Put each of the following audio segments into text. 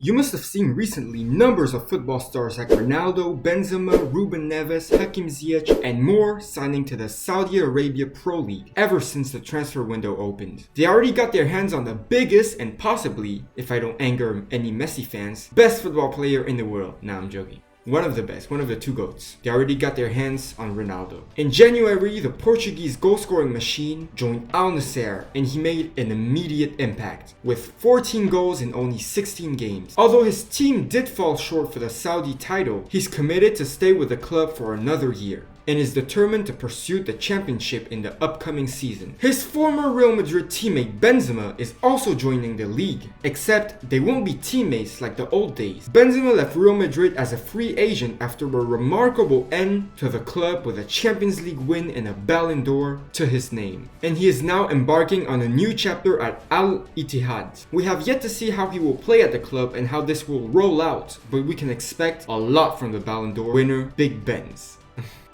You must have seen recently numbers of football stars like Ronaldo, Benzema, Ruben Neves, Hakim Ziyech, and more signing to the Saudi Arabia Pro League ever since the transfer window opened. They already got their hands on the biggest and possibly, if I don't anger any Messi fans, best football player in the world. Nah, I'm joking. One of the best, one of the two GOATs. They already got their hands on Ronaldo. In January, the Portuguese goal-scoring machine joined Al-Nassr and he made an immediate impact, with 14 goals in only 16 games. Although his team did fall short for the Saudi title, he's committed to stay with the club for another year and is determined to pursue the championship in the upcoming season. His former Real Madrid teammate Benzema is also joining the league, except they won't be teammates like the old days. Benzema left Real Madrid as a free agent after a remarkable end to the club with a Champions League win and a Ballon d'Or to his name. And he is now embarking on a new chapter at al-ittihad. We have yet to see how he will play at the club and how this will roll out, but we can expect a lot from the Ballon d'Or winner, Big Benz.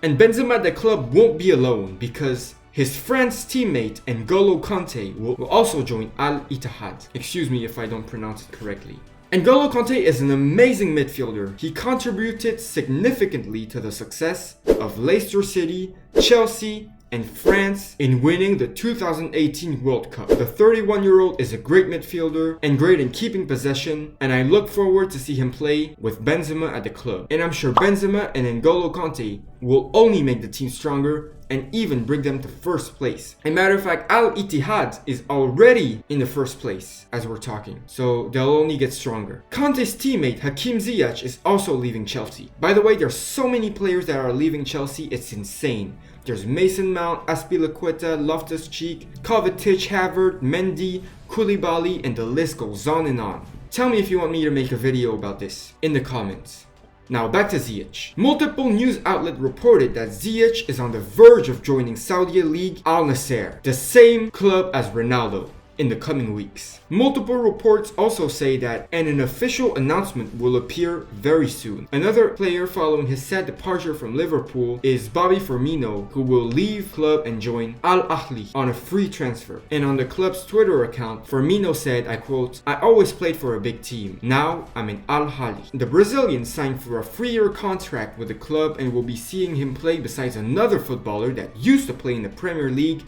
And Benzema at the club won't be alone because his France teammate N'Golo Kante will also join al-ittihad. Excuse me if I don't pronounce it correctly. N'Golo Kante is an amazing midfielder. He contributed significantly to the success of Leicester City, Chelsea, and France in winning the 2018 World Cup. The 31-year-old is a great midfielder and great in keeping possession, and I look forward to see him play with Benzema at the club. And I'm sure Benzema and N'Golo Kante will only make the team stronger and even bring them to first place. As a matter of fact, Al-Ittihad is already in the first place as we're talking, so they'll only get stronger. Kante's teammate Hakim Ziyech is also leaving Chelsea. By the way, there's so many players that are leaving Chelsea, it's insane. There's Mason Mount, Azpilicueta, Loftus-Cheek, Kovacic, Havertz, Mendy, Koulibaly, and the list goes on and on. Tell me if you want me to make a video about this in the comments. Now back to Ziyech. Multiple news outlets reported that Ziyech is on the verge of joining Saudi League Al-Nassr, the same club as Ronaldo, in the coming weeks. Multiple reports also say that an official announcement will appear very soon. Another player following his sad departure from Liverpool is Bobby Firmino, who will leave club and join Al-Ahli on a free transfer. And on the club's Twitter account, Firmino said, I quote, "I always played for a big team. Now I'm in Al-Ahli." The Brazilian signed for a 3-year contract with the club and will be seeing him play besides another footballer that used to play in the Premier League,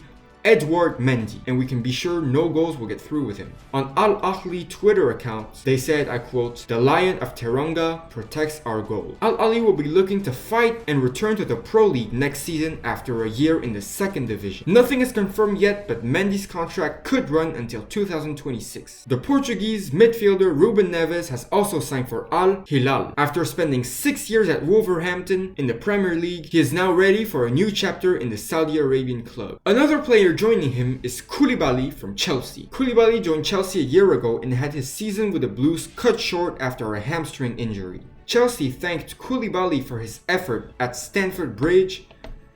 Edward Mendy, and we can be sure no goals will get through with him. On Al-Ahli Twitter account, they said, I quote, "The Lion of Teranga protects our goal." Al-Ahli will be looking to fight and return to the Pro League next season after a year in the second division. Nothing is confirmed yet, but Mendy's contract could run until 2026. The Portuguese midfielder Ruben Neves has also signed for Al-Hilal. After spending 6 years at Wolverhampton in the Premier League, he is now ready for a new chapter in the Saudi Arabian club. Another player joining him is Koulibaly from Chelsea. Koulibaly joined Chelsea a year ago and had his season with the Blues cut short after a hamstring injury. Chelsea thanked Koulibaly for his effort at Stamford Bridge,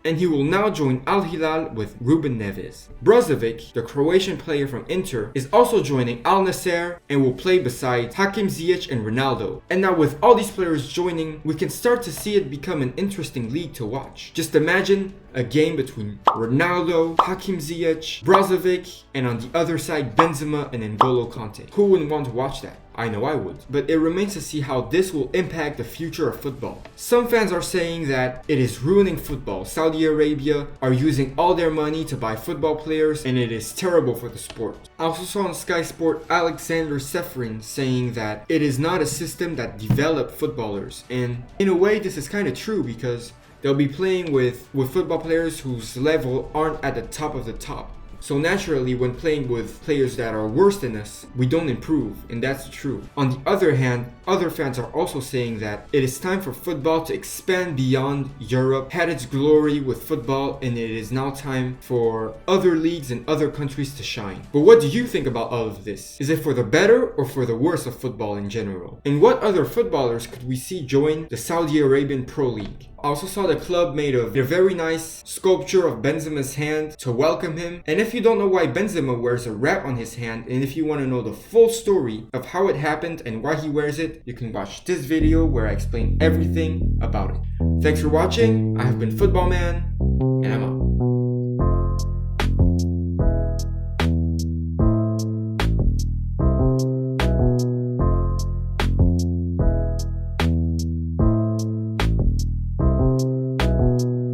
and he will now join Al-Hilal with Ruben Neves. Brozovic, the Croatian player from Inter, is also joining Al-Nassr and will play beside Hakim Ziyech and Ronaldo. And now with all these players joining, we can start to see it become an interesting league to watch. Just imagine a game between Ronaldo, Hakim Ziyech, Brozovic, and on the other side Benzema and N'Golo Kante. Who wouldn't want to watch that? I know I would. But it remains to see how this will impact the future of football. Some fans are saying that it is ruining football. Saudi Arabia are using all their money to buy football players and it is terrible for the sport. I also saw on Sky Sport Alexander Seferin saying that it is not a system that developed footballers. And in a way this is kind of true because they'll be playing with football players whose level aren't at the top of the top. So naturally, when playing with players that are worse than us, we don't improve, and that's true. On the other hand, other fans are also saying that it is time for football to expand beyond Europe, had its glory with football, and it is now time for other leagues and other countries to shine. But what do you think about all of this? Is it for the better or for the worse of football in general? And what other footballers could we see join the Saudi Arabian Pro League? I also saw the club made a very nice sculpture of Benzema's hand to welcome him. And if you don't know why Benzema wears a wrap on his hand, and if you want to know the full story of how it happened and why he wears it, you can watch this video where I explain everything about it. Thanks for watching. I have been Football Man, and I'm out.